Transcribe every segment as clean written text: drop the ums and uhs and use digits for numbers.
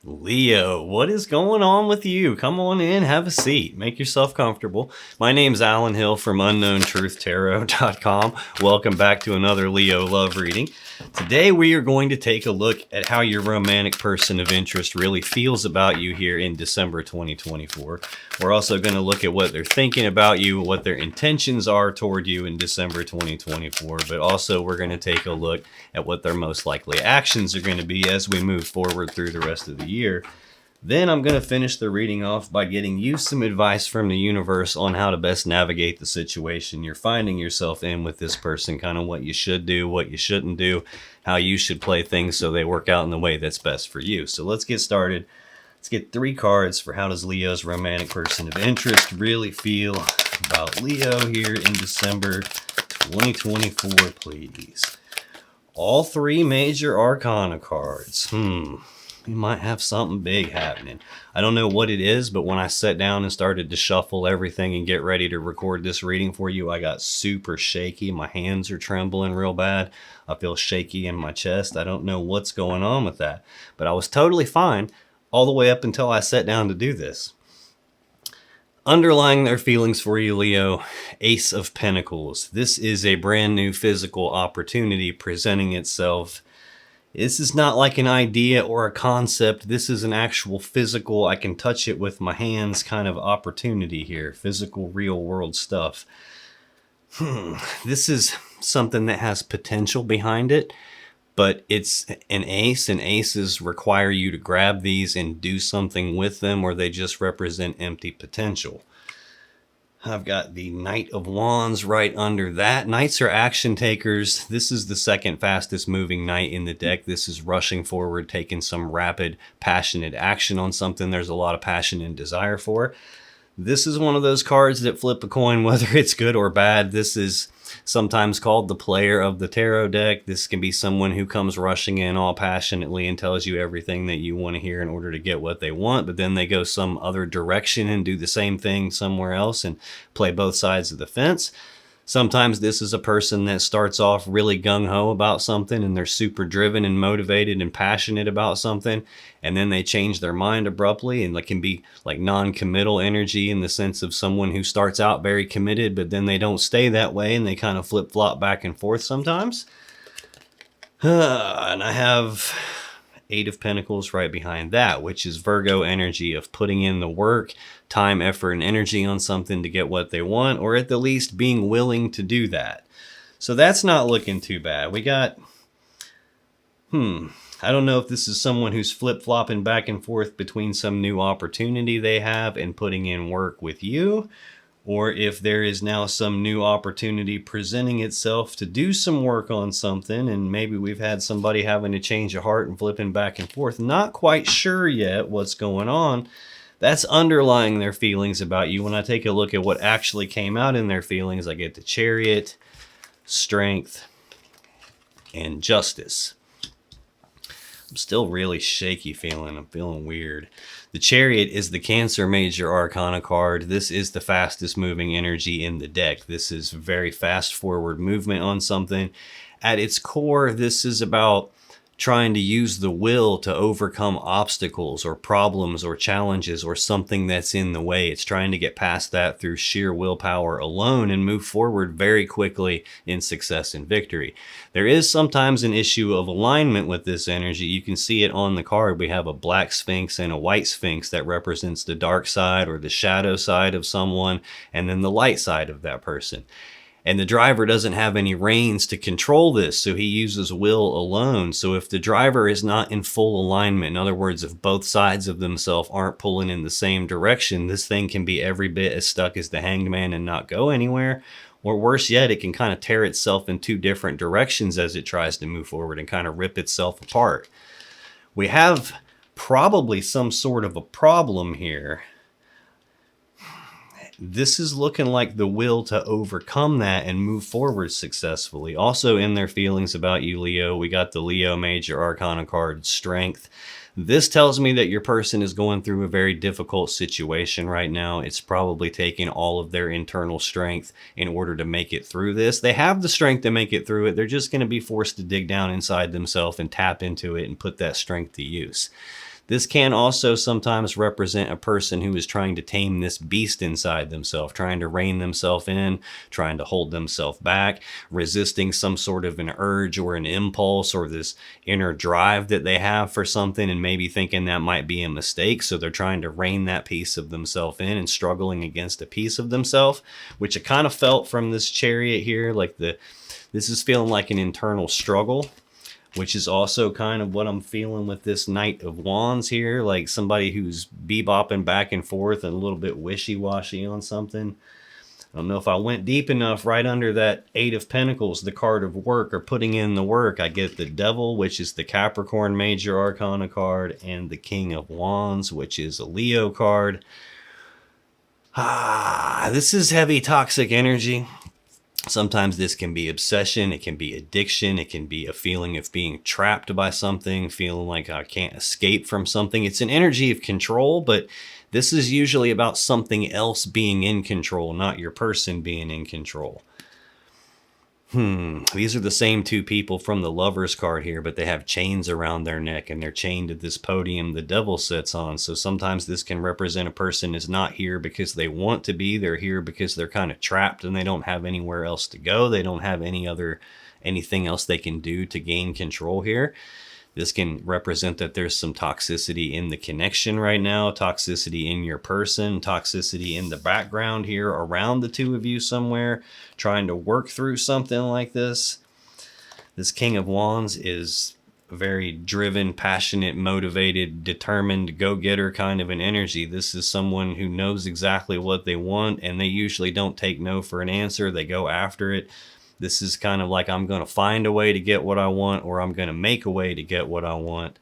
Leo, what is going on with you? Come on in, have a seat, make yourself comfortable. My name's Alan Hill from UnknownTruthTarot.com. Welcome back to another Leo love reading. Today we are going to take a look at how your romantic person of interest really feels about you here in December 2024. We're also going to look at what they're thinking about you, what their intentions are toward you in December 2024, but also we're going to take a look at what their most likely actions are going to be as we move forward through the rest of the year. Then I'm going to finish the reading off by getting you some advice from the universe on how to best navigate the situation you're finding yourself in with this person, kind of what you should do, what you shouldn't do, how you should play things so they work out in the way that's best for you. So let's get started. Let's get 3 cards for how does Leo's romantic person of interest really feel about Leo here in December 2024, please. All 3 major arcana cards. We might have something big happening. I don't know what it is, but when I sat down and started to shuffle everything and get ready to record this reading for you, I got super shaky. My hands are trembling real bad. I feel shaky in my chest. I don't know what's going on with that, but I was totally fine all the way up until I sat down to do this. Underlying their feelings for you, Leo, Ace of Pentacles. This is a brand new physical opportunity presenting itself. This is not like an idea or a concept. This is an actual physical, I can touch it with my hands kind of opportunity here. Physical, real world stuff. This is something that has potential behind it, but it's an ace, and aces require you to grab these and do something with them, or they just represent empty potential. I've got the Knight of Wands right under that. Knights are action takers. This is the second fastest moving knight in the deck. This is rushing forward, taking some rapid, passionate action on something there's a lot of passion and desire for. This is one of those cards that flip a coin whether it's good or bad. This is sometimes called the player of the tarot deck. This can be someone who comes rushing in all passionately and tells you everything that you want to hear in order to get what they want, but then they go some other direction and do the same thing somewhere else and play both sides of the fence. Sometimes this is a person that starts off really gung-ho about something and they're super driven and motivated and passionate about something, and then they change their mind abruptly, and it can be like non-committal energy in the sense of someone who starts out very committed but then they don't stay that way and they kind of flip-flop back and forth sometimes. And I have 8 of Pentacles right behind that, which is Virgo energy of putting in the work, time, effort, and energy on something to get what they want, or at the least being willing to do that. So that's not looking too bad. We got, I don't know if this is someone who's flip-flopping back and forth between some new opportunity they have and putting in work with you, or if there is now some new opportunity presenting itself to do some work on something, and maybe we've had somebody having a change of heart and flipping back and forth. Not quite sure yet what's going on. That's underlying their feelings about you. When I take a look at what actually came out in their feelings, I get the Chariot, Strength, and Justice. I'm still really shaky feeling. I'm feeling weird. The Chariot is the Cancer Major Arcana card. This is the fastest moving energy in the deck. This is very fast forward movement on something. At its core, this is about trying to use the will to overcome obstacles or problems or challenges or something that's in the way. It's trying to get past that through sheer willpower alone and move forward very quickly in success and victory. There is sometimes an issue of alignment with this energy. You can see it on the card. We have a black sphinx and a white sphinx that represents the dark side or the shadow side of someone, and then the light side of that person. And the driver doesn't have any reins to control this, so he uses will alone. So if the driver is not in full alignment, in other words, if both sides of themselves aren't pulling in the same direction, this thing can be every bit as stuck as the Hanged Man and not go anywhere. Or worse yet, it can kind of tear itself in 2 different directions as it tries to move forward and kind of rip itself apart. We have probably some sort of a problem here. This is looking like the will to overcome that and move forward successfully. Also in their feelings about you, Leo, we got the Leo Major Arcana card, Strength. This tells me that your person is going through a very difficult situation right now. It's probably taking all of their internal strength in order to make it through this. They have the strength to make it through it. They're just going to be forced to dig down inside themselves and tap into it and put that strength to use. This can also sometimes represent a person who is trying to tame this beast inside themselves, trying to rein themselves in, trying to hold themselves back, resisting some sort of an urge or an impulse or this inner drive that they have for something, and maybe thinking that might be a mistake. So they're trying to rein that piece of themselves in and struggling against a piece of themselves, which I kind of felt from this Chariot here. Like this is feeling like an internal struggle, which is also kind of what I'm feeling with this Knight of Wands here, like somebody who's bebopping back and forth and a little bit wishy-washy on something. I don't know if I went deep enough. Right under that Eight of Pentacles, the card of work or putting in the work, I get the Devil, which is the Capricorn Major Arcana card, and the King of Wands, which is a Leo card. This is heavy toxic energy. Sometimes this can be obsession, it can be addiction, it can be a feeling of being trapped by something, feeling like I can't escape from something. It's an energy of control, but this is usually about something else being in control, not your person being in control. These are the same two people from the Lovers card here, but they have chains around their neck and they're chained to this podium the Devil sits on. So sometimes this can represent a person is not here because they want to be. They're here because they're kind of trapped and they don't have anywhere else to go. They don't have anything else they can do to gain control here. This can represent that there's some toxicity in the connection right now, toxicity in your person, toxicity in the background here around the two of you somewhere, trying to work through something like this. This King of Wands is a very driven, passionate, motivated, determined, go-getter kind of an energy. This is someone who knows exactly what they want, and they usually don't take no for an answer. They go after it. This is kind of like, I'm going to find a way to get what I want, or I'm going to make a way to get what I want.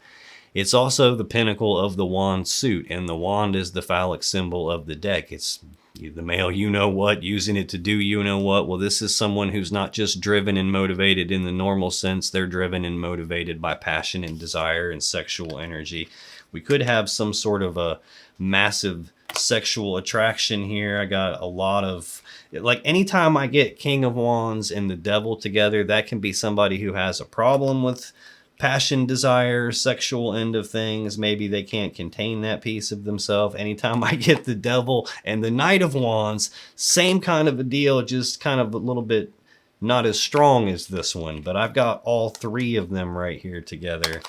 It's also the pinnacle of the wand suit, and the wand is the phallic symbol of the deck. It's the male you-know-what, using it to do you-know-what. Well, this is someone who's not just driven and motivated in the normal sense. They're driven and motivated by passion and desire and sexual energy. We could have some sort of a massive sexual attraction here. I got a lot of, like, anytime I get King of Wands and the Devil together, that can be somebody who has a problem with passion, desire, sexual end of things. Maybe they can't contain that piece of themselves. Anytime I get the Devil and the Knight of Wands, same kind of a deal, just kind of a little bit not as strong as this one, but I've got all three of them right here together.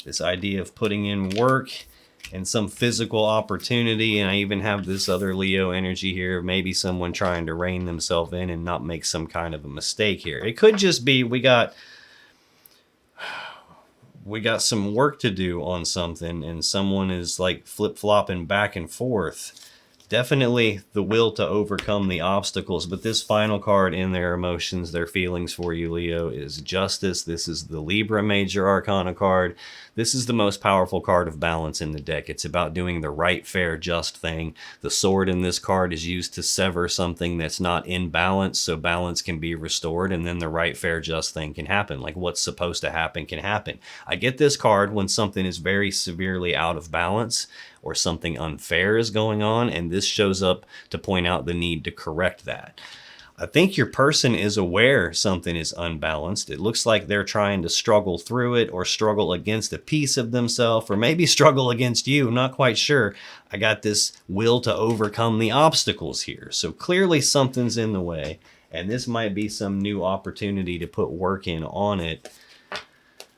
This idea of putting in work and some physical opportunity, and I even have this other Leo energy here, maybe someone trying to rein themselves in and not make some kind of a mistake here. It could just be we got some work to do on something, and someone is like flip-flopping back and forth. Definitely the will to overcome the obstacles, but this final card in their emotions, their feelings for you, Leo, is Justice. This is the Libra Major Arcana card. This is the most powerful card of balance in the deck. It's about doing the right, fair, just thing. The sword in this card is used to sever something that's not in balance, so balance can be restored, and then the right, fair, just thing can happen. Like what's supposed to happen can happen. I get this card when something is very severely out of balance or something unfair is going on, and this shows up to point out the need to correct that. I think your person is aware something is unbalanced. It looks like they're trying to struggle through it or struggle against a piece of themselves, or maybe struggle against you. I'm not quite sure. I got this will to overcome the obstacles here. So clearly something's in the way, and this might be some new opportunity to put work in on it.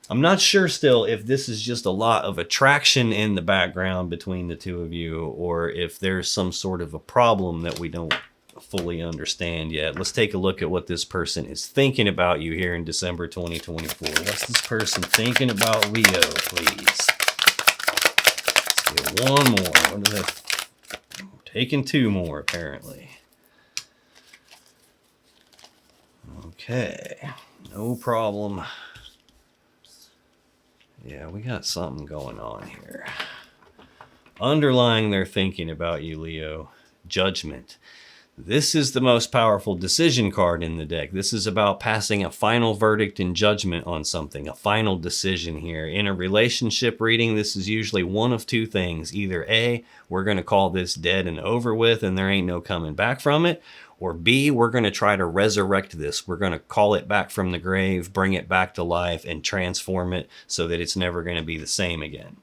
I'm not sure still if this is just a lot of attraction in the background between the two of you, or if there's some sort of a problem that we don't fully understand yet. Let's take a look at what this person is thinking about you here in December 2024. What's this person thinking about Leo, please? Let's get one more. What are they? Taking two more, apparently. Okay, no problem. Yeah, we got something going on here. Underlying their thinking about you, Leo, Judgment. This is the most powerful decision card in the deck. This is about passing a final verdict and judgment on something, a final decision here. In a relationship reading, this is usually one of two things. Either A, we're going to call this dead and over with and there ain't no coming back from it. Or B, we're going to try to resurrect this. We're going to call it back from the grave, bring it back to life, and transform it so that it's never going to be the same again.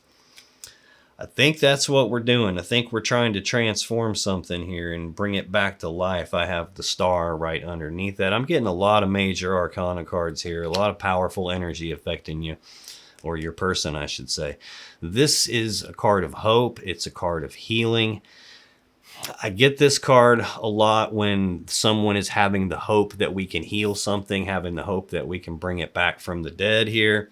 I think that's what we're doing. I think we're trying to transform something here and bring it back to life. I have the star right underneath that. I'm getting a lot of major arcana cards here, a lot of powerful energy affecting you, or your person, I should say. This is a card of hope. It's a card of healing. I get this card a lot when someone is having the hope that we can heal something, having the hope that we can bring it back from the dead here.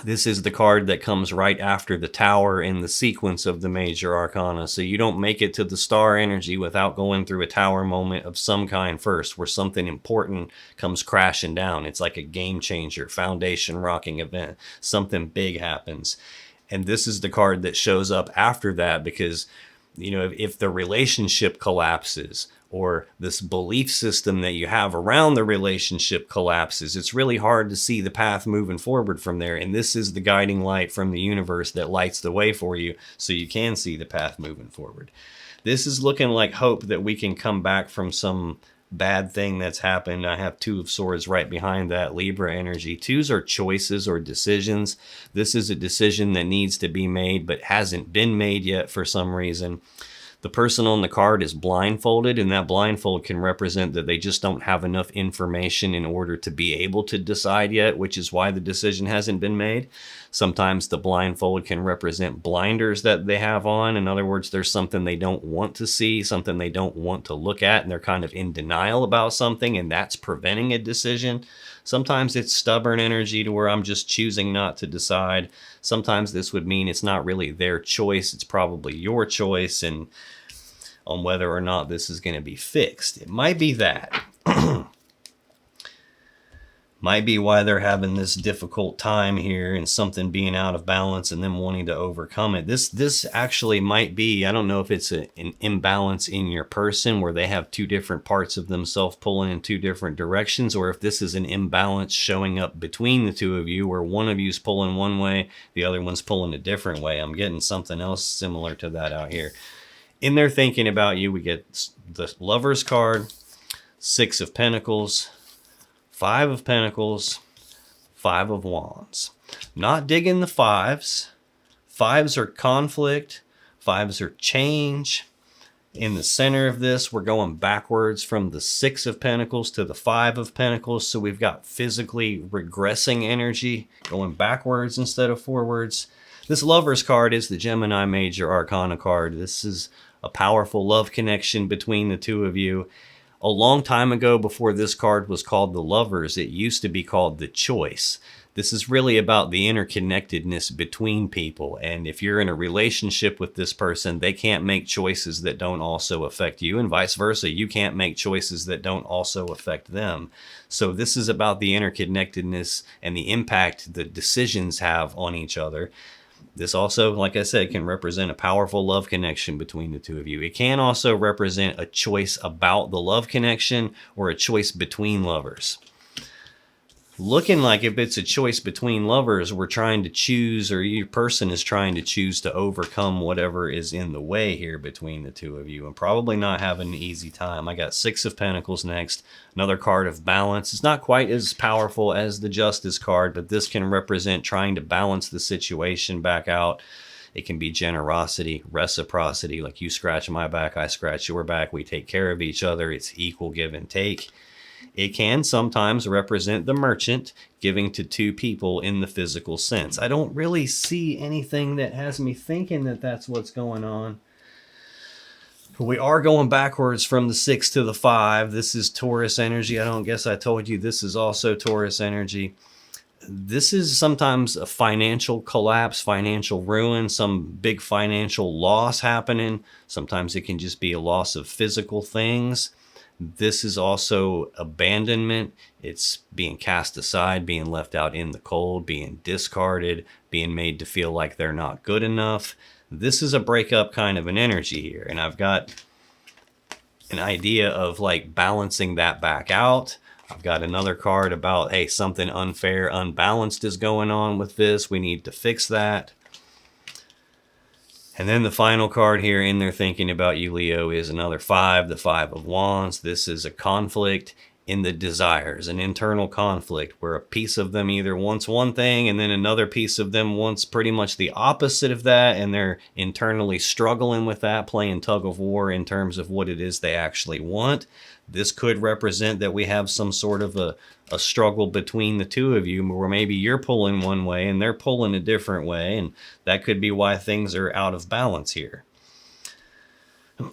This is the card that comes right after the Tower in the sequence of the major arcana. So you don't make it to the star energy without going through a Tower moment of some kind first, where something important comes crashing down. It's like a game changer, foundation rocking event. Something big happens. And this is the card that shows up after that, because, you know, if the relationship collapses, or this belief system that you have around the relationship collapses, it's really hard to see the path moving forward from there. And this is the guiding light from the universe that lights the way for you so you can see the path moving forward. This is looking like hope that we can come back from some bad thing that's happened. I have Two of Swords right behind that, Libra energy. Twos are choices or decisions. This is a decision that needs to be made but hasn't been made yet for some reason. The person on the card is blindfolded, and that blindfold can represent that they just don't have enough information in order to be able to decide yet, which is why the decision hasn't been made. Sometimes the blindfold can represent blinders that they have on. In other words, there's something they don't want to see, something they don't want to look at, and they're kind of in denial about something, and that's preventing a decision. Sometimes it's stubborn energy to where I'm just choosing not to decide. Sometimes this would mean it's not really their choice, it's probably your choice, and on whether or not this is going to be fixed. It might be that. Might be why they're having this difficult time here and something being out of balance and them wanting to overcome it. This actually might be, I don't know if it's an imbalance in your person where they have two different parts of themselves pulling in two different directions, or if this is an imbalance showing up between the two of you where one of you's pulling one way, the other one's pulling a different way. I'm getting something else similar to that out here. In their thinking about you, we get the Lover's card, Six of Pentacles, Five of Pentacles, Five of Wands. Not digging the fives. Fives are conflict. Fives are change. In the center of this, we're going backwards from the Six of Pentacles to the Five of Pentacles. So we've got physically regressing energy, going backwards instead of forwards. This Lover's card is the Gemini Major Arcana card. This is a powerful love connection between the two of you. A long time ago, before this card was called the Lovers, it used to be called the Choice. This is really about the interconnectedness between people. And if you're in a relationship with this person, they can't make choices that don't also affect you, and vice versa. You can't make choices that don't also affect them. So this is about the interconnectedness and the impact the decisions have on each other. This also, like I said, can represent a powerful love connection between the two of you. It can also represent a choice about the love connection or a choice between lovers. Looking like if it's a choice between lovers, we're trying to choose, or your person is trying to choose to overcome whatever is in the way here between the two of you, and probably not having an easy time. I got Six of Pentacles next, another card of balance. It's not quite as powerful as the Justice card, but this can represent trying to balance the situation back out. It can be generosity, reciprocity, like you scratch my back, I scratch your back, we take care of each other. It's equal give and take. It can sometimes represent the Merchant giving to two people in the physical sense. I don't really see anything that has me thinking that that's what's going on. But we are going backwards from the Six to the Five. This is Taurus energy. I don't guess I told you this is also Taurus energy. This is sometimes a financial collapse, financial ruin, some big financial loss happening. Sometimes it can just be a loss of physical things. This is also abandonment. It's being cast aside, being left out in the cold, being discarded, being made to feel like they're not good enough. This is a breakup kind of an energy here. And I've got an idea of like balancing that back out. I've got another card about, hey, something unfair, unbalanced is going on with this. We need to fix that. And then the final card here in there thinking about you, Leo, is another Five, the Five of Wands. This is a conflict. in the desires, an internal conflict where a piece of them either wants one thing and then another piece of them wants pretty much the opposite of that, and they're internally struggling with that, playing tug of war in terms of what it is they actually want. This could represent that we have some sort of a struggle between the two of you, where maybe you're pulling one way and they're pulling a different way, and that could be why things are out of balance here.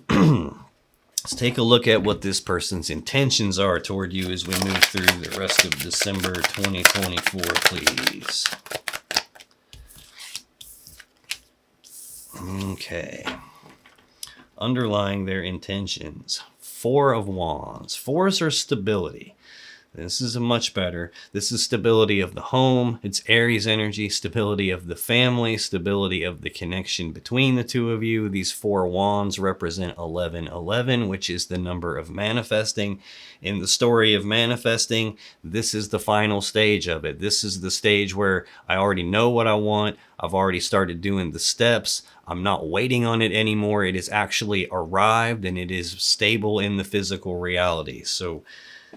Let's take a look at what this person's intentions are toward you as we move through the rest of December 2024, please. Okay. Underlying their intentions. 4 of Wands. 4s are stability. This is a much better. This is stability of the home. It's Aries energy, stability of the family, stability of the connection between the two of you. These 4 wands represent 1111, which is the number of manifesting. In the story of manifesting, this is the final stage of it. This is the stage where I already know what I want. I've already started doing the steps. I'm not waiting on it anymore. It has actually arrived and it is stable in the physical reality. So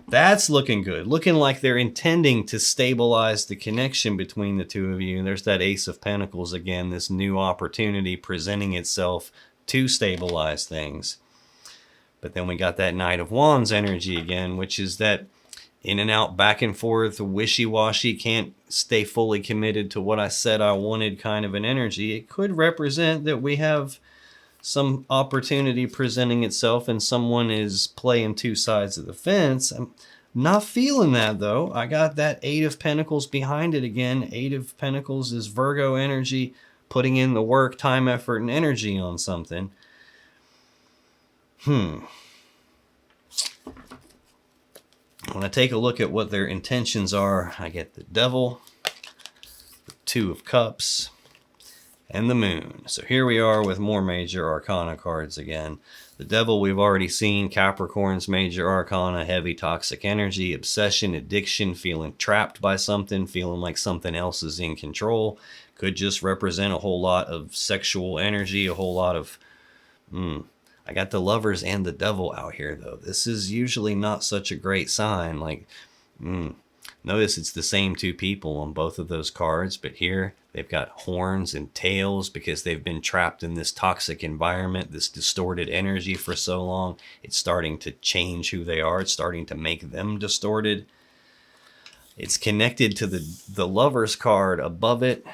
that's looking good. Looking like they're intending to stabilize the connection between the two of you. And there's that Ace of Pentacles again, this new opportunity presenting itself to stabilize things. But then we got that Knight of Wands energy again, which is that in and out, back and forth, wishy-washy, can't stay fully committed to what I said I wanted kind of an energy. It could represent that we have some opportunity presenting itself and someone is playing two sides of the fence. I'm not feeling that though. I got that 8 of Pentacles behind it again. 8 of Pentacles is Virgo energy, putting in the work, time, effort, and energy on something. When I take a look at what their intentions are, I get the Devil, the 2 of Cups, and the Moon. So here we are with more major arcana cards again. The Devil we've already seen, Capricorn's major arcana, heavy toxic energy, obsession, addiction, feeling trapped by something, feeling like something else is in control. Could just represent a whole lot of sexual energy, a whole lot of... I got the Lovers and the Devil out here though. This is usually not such a great sign. Like, notice it's the same 2 people on both of those cards, but here they've got horns and tails because they've been trapped in this toxic environment, this distorted energy for so long. It's starting to change who they are. It's starting to make them distorted. It's connected to the Lovers card above it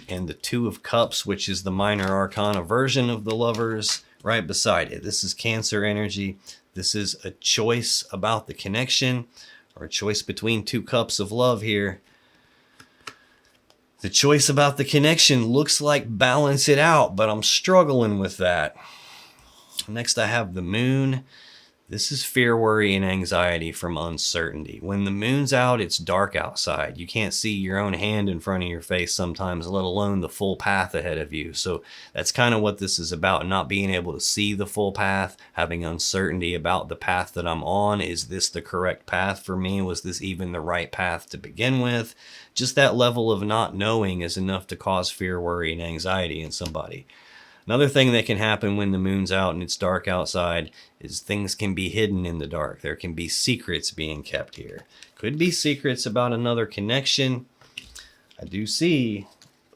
and the 2 of Cups, which is the minor arcana version of the Lovers, right beside it. This is Cancer energy. This is a choice about the connection, or a choice between 2 cups of love here. The choice about the connection looks like balance it out, but I'm struggling with that. Next I have the Moon. This is fear, worry, and anxiety from uncertainty. When the moon's out, it's dark outside. You can't see your own hand in front of your face sometimes, let alone the full path ahead of you. So that's kind of what this is about, not being able to see the full path, having uncertainty about the path that I'm on. Is this the correct path for me? Was this even the right path to begin with? Just that level of not knowing is enough to cause fear, worry, and anxiety in somebody. Another thing that can happen when the moon's out and it's dark outside is things can be hidden in the dark. There can be secrets being kept here. Could be secrets about another connection. I do see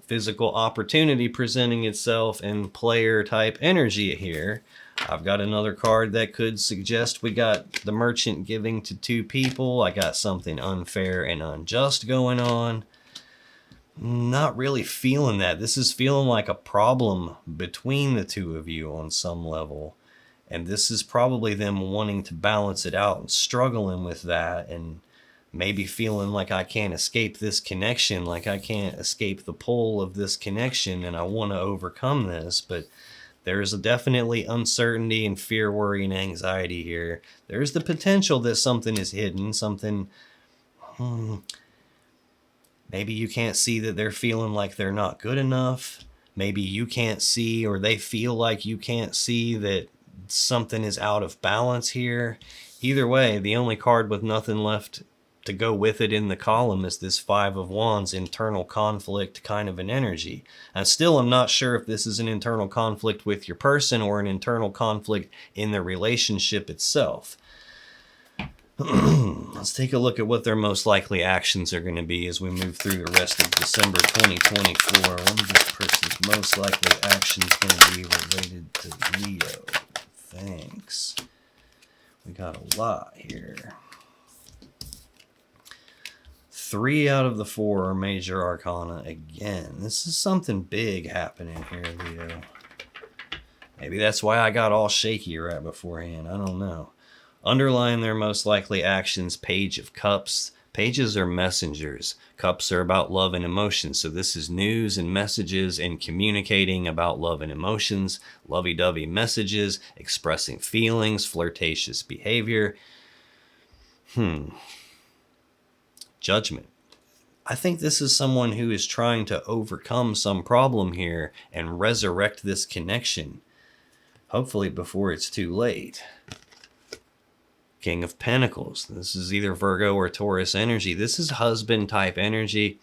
physical opportunity presenting itself in player type energy here. I've got another card that could suggest we got the Merchant giving to 2 people. I got something unfair and unjust going on. Not really feeling that. This is feeling like a problem between the 2 of you on some level. And this is probably them wanting to balance it out and struggling with that, and maybe feeling like I can't escape this connection, like I can't escape the pull of this connection, and I want to overcome this. But there's definitely uncertainty and fear, worry, and anxiety here. There's the potential that something is hidden, something... Maybe you can't see that they're feeling like they're not good enough. Maybe you can't see, or they feel like you can't see, that something is out of balance here. Either way, the only card with nothing left to go with it in the column is this 5 of Wands, internal conflict kind of an energy. And still, I'm not sure if this is an internal conflict with your person or an internal conflict in the relationship itself. Let's take a look at what their most likely actions are going to be as we move through the rest of December 2024. What is this person's most likely actions going to be related to Leo? Thanks. We got a lot here. 3 out of the 4 are major arcana again. This is something big happening here, Leo. Maybe that's why I got all shaky right beforehand. I don't know. Underlying their most likely actions, Page of Cups. Pages are messengers. Cups are about love and emotions. So this is news and messages and communicating about love and emotions, lovey-dovey messages, expressing feelings, flirtatious behavior. Judgment. I think this is someone who is trying to overcome some problem here and resurrect this connection. Hopefully before it's too late. King of Pentacles. This is either Virgo or Taurus energy. This is husband type energy.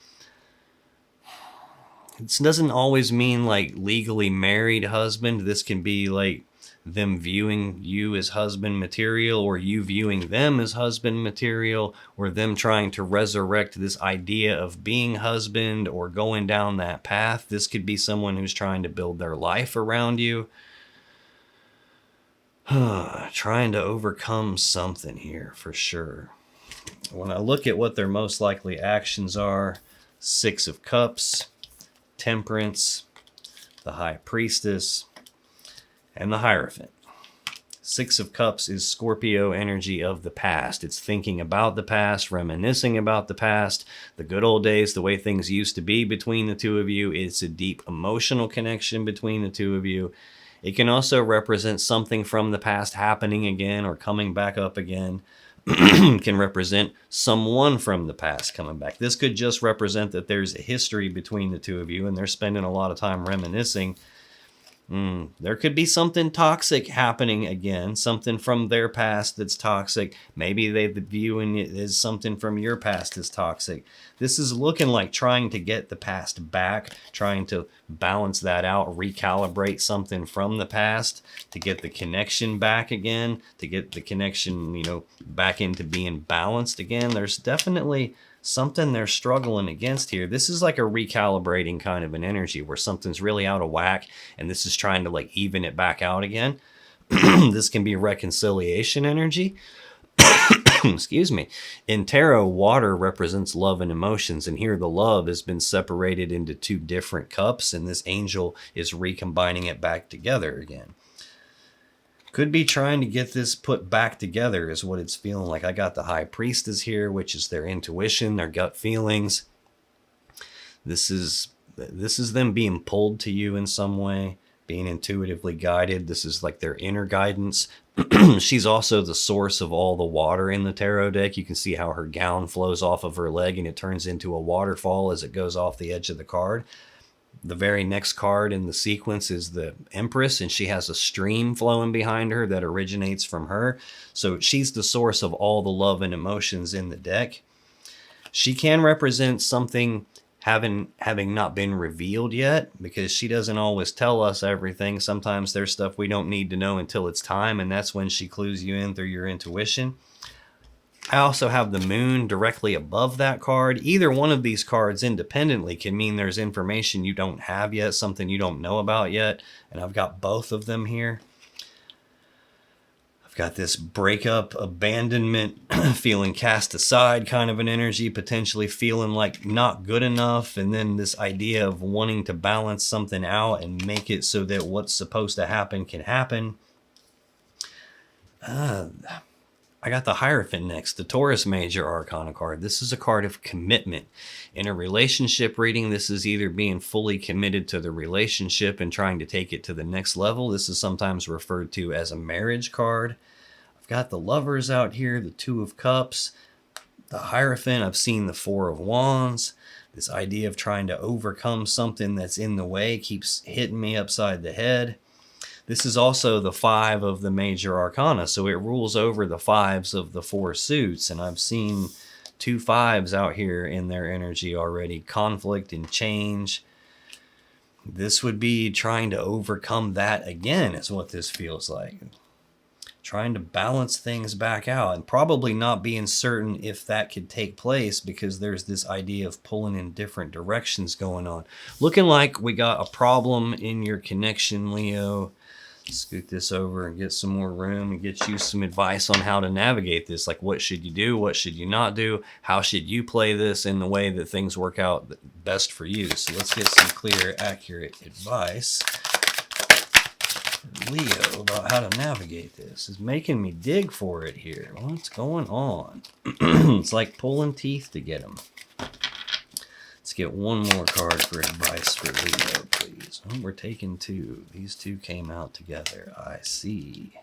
This doesn't always mean like legally married husband. This can be like them viewing you as husband material, or you viewing them as husband material, or them trying to resurrect this idea of being husband or going down that path. This could be someone who's trying to build their life around you. Trying to overcome something here for sure. When I look at what their most likely actions are, 6 of Cups, Temperance, the High Priestess, and the Hierophant. 6 of Cups is Scorpio energy of the past. It's thinking about the past, reminiscing about the past, the good old days, the way things used to be between the two of you. It's a deep emotional connection between the two of you. It can also represent something from the past happening again or coming back up again. Can represent someone from the past coming back. This could just represent that there's a history between the two of you and they're spending a lot of time reminiscing. There could be something toxic happening again, something from their past that's toxic. Maybe they're viewing it as something from your past is toxic. This is looking like trying to get the past back, trying to balance that out, recalibrate something from the past to get the connection back again, to get the connection, back into being balanced again. There's definitely something they're struggling against here. This is like a recalibrating kind of an energy where something's really out of whack and this is trying to like even it back out again. This can be reconciliation energy. Excuse me. In tarot, water represents love and emotions, and here the love has been separated into 2 different cups, and this angel is recombining it back together again. Could be trying to get this put back together is what it's feeling like. I got the High Priestess here, which is their intuition, their gut feelings. This is them being pulled to you in some way, being intuitively guided. This is like their inner guidance. She's also the source of all the water in the tarot deck. You can see how her gown flows off of her leg and it turns into a waterfall as it goes off the edge of the card. The very next card in the sequence is the Empress, and she has a stream flowing behind her that originates from her. So she's the source of all the love and emotions in the deck. She can represent something having not been revealed yet, because she doesn't always tell us everything. Sometimes there's stuff we don't need to know until it's time, and that's when she clues you in through your intuition. I also have the Moon directly above that card. Either one of these cards independently can mean there's information you don't have yet, something you don't know about yet, and I've got both of them here. I've got this breakup, abandonment, feeling cast aside kind of an energy, potentially feeling like not good enough, and then this idea of wanting to balance something out and make it so that what's supposed to happen can happen. I got the Hierophant next, the Taurus Major Arcana card. This is a card of commitment. In a relationship reading, this is either being fully committed to the relationship and trying to take it to the next level. This is sometimes referred to as a marriage card. I've got the Lovers out here, the 2 of Cups, the Hierophant. I've seen the 4 of Wands. This idea of trying to overcome something that's in the way keeps hitting me upside the head. This is also the 5 of the Major Arcana, so it rules over the 5s of the 4 suits, and I've seen 2 5s out here in their energy already. Conflict and change. This would be trying to overcome that again, is what this feels like. trying to balance things back out, and probably not being certain if that could take place because there's this idea of pulling in different directions going on. Looking like we got a problem in your connection, Leo. Scoot this over and get some more room and get you some advice on how to navigate this. Like, what should you do? What should you not do? How should you play this in the way that things work out best for you? So let's get some clear, accurate advice, Leo, about how to navigate this. It's making me dig for it here. What's going on? It's like pulling teeth to get them. Let's get one more card for advice for Leo, please. Oh, we're taking two. These two came out together. I see.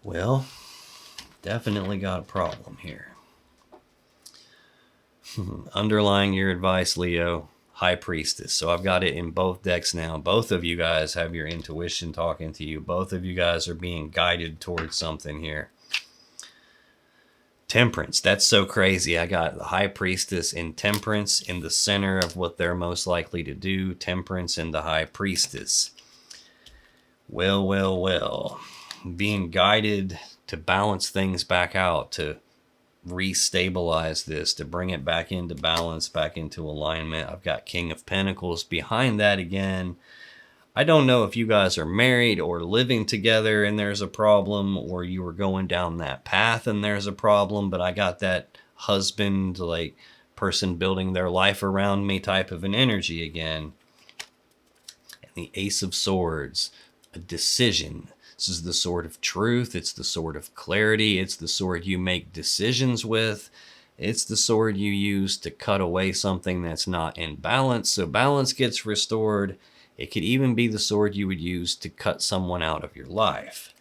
Well, definitely got a problem here. Underlying your advice, Leo, High Priestess. So I've got it in both decks now. Both of you guys have your intuition talking to you. Both of you guys are being guided towards something here. Temperance. That's so crazy. I got the High Priestess and Temperance in the center of what they're most likely to do. Temperance and the High Priestess. Well. Being guided to balance things back out, to restabilize this, to bring it back into balance, back into alignment. I've got King of Pentacles behind that again. I don't know if you guys are married or living together and there's a problem, or you were going down that path and there's a problem, but I got that husband, like, person building their life around me type of an energy again. And the Ace of Swords, a decision. This is the sword of truth. It's the sword of clarity. It's the sword you make decisions with. It's the sword you use to cut away something that's not in balance, so balance gets restored. It could even be the sword you would use to cut someone out of your life.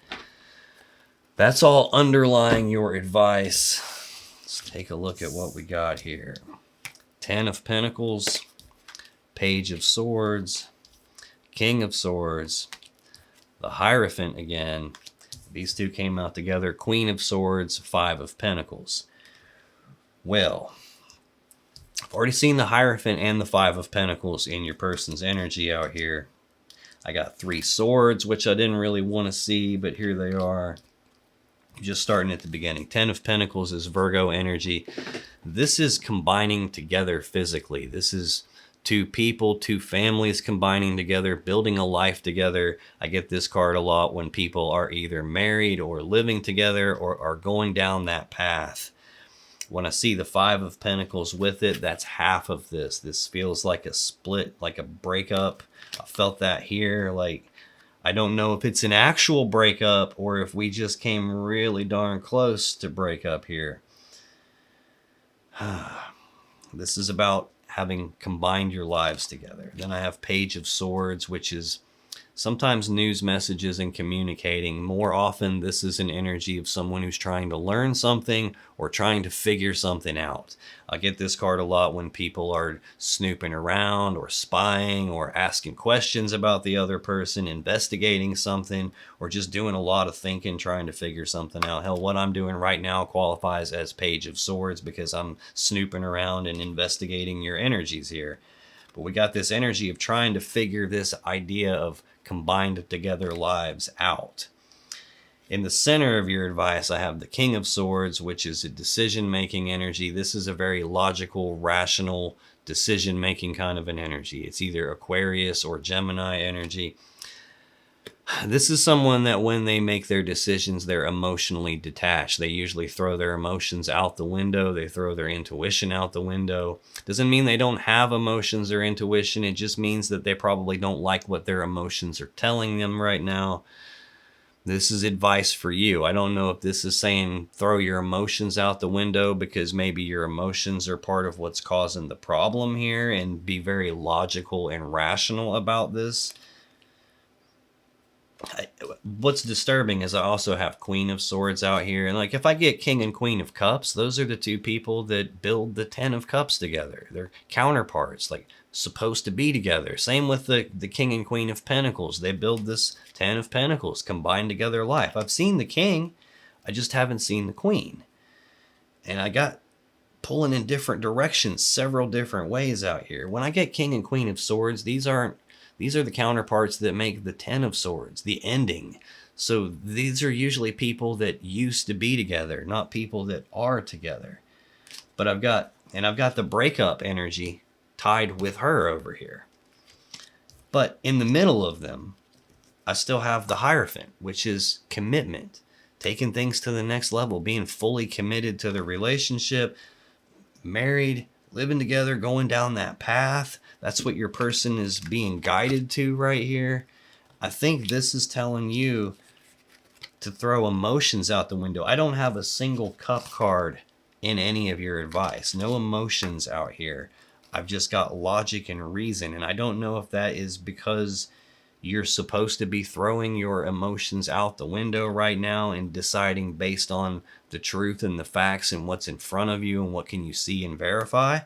That's all underlying your advice. Let's take a look at what we got here. 10 of Pentacles, Page of Swords, King of Swords, the Hierophant again. These two came out together. Queen of Swords, 5 of Pentacles. Well, I've already seen the Hierophant and the 5 of Pentacles in your person's energy out here. I got 3 swords, which I didn't really want to see, but here they are. Just starting at the beginning. 10 of Pentacles is Virgo energy. This is combining together physically. This is 2 people, 2 families combining together, building a life together. I get this card a lot when people are either married or living together or are going down that path. When I see the 5 of Pentacles with it, that's half of this. This feels like a split, like a breakup. I felt that here. Like, I don't know if it's an actual breakup or if we just came really darn close to breakup here. This is about having combined your lives together. Then I have Page of Swords, which is sometimes news messages and communicating. More often, this is an energy of someone who's trying to learn something or trying to figure something out. I get this card a lot when people are snooping around or spying or asking questions about the other person, investigating something, or just doing a lot of thinking, trying to figure something out. Hell, what I'm doing right now qualifies as Page of Swords because I'm snooping around and investigating your energies here. But we got this energy of trying to figure this idea of combined together lives out. In the center of your advice, I have the King of Swords, which is a decision-making energy. This is a very logical, rational, decision-making kind of an energy. It's either Aquarius or Gemini energy. This is someone that when they make their decisions, they're emotionally detached. They usually throw their emotions out the window. They throw their intuition out the window. Doesn't mean they don't have emotions or intuition. It just means that they probably don't like what their emotions are telling them right now. This is advice for you. I don't know if this is saying throw your emotions out the window because maybe your emotions are part of what's causing the problem here, and be very logical and rational about this. What's disturbing is I also have Queen of Swords out here, and like if I get King and Queen of Cups, those are the 2 people that build the 10 of Cups together. They're counterparts, like supposed to be together. Same with the King and Queen of Pentacles. They build this 10 of Pentacles, combined together life. I've seen the King, I just haven't seen the Queen. And I got pulling in different directions, several different ways out here. When I get King and Queen of Swords, these aren't These are the counterparts that make the Ten of Swords, the ending. So these are usually people that used to be together, not people that are together. But I've got the breakup energy tied with her over here. But in the middle of them, I still have the Hierophant, which is commitment, taking things to the next level, being fully committed to the relationship, married, living together, going down that path. That's what your person is being guided to right here. I think this is telling you to throw emotions out the window. I don't have a single cup card in any of your advice. No emotions out here. I've just got logic and reason. And I don't know if that is because you're supposed to be throwing your emotions out the window right now and deciding based on the truth and the facts and what's in front of you and what can you see and verify.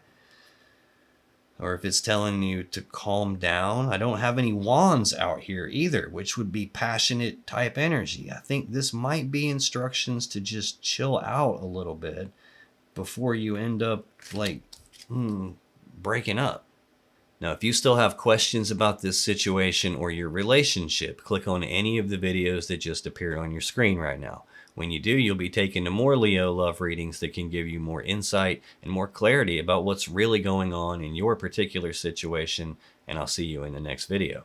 Or if it's telling you to calm down. I don't have any wands out here either, which would be passionate type energy. I think this might be instructions to just chill out a little bit before you end up like breaking up. Now, if you still have questions about this situation or your relationship, click on any of the videos that just appeared on your screen right now. When you do, you'll be taken to more Leo love readings that can give you more insight and more clarity about what's really going on in your particular situation, and I'll see you in the next video.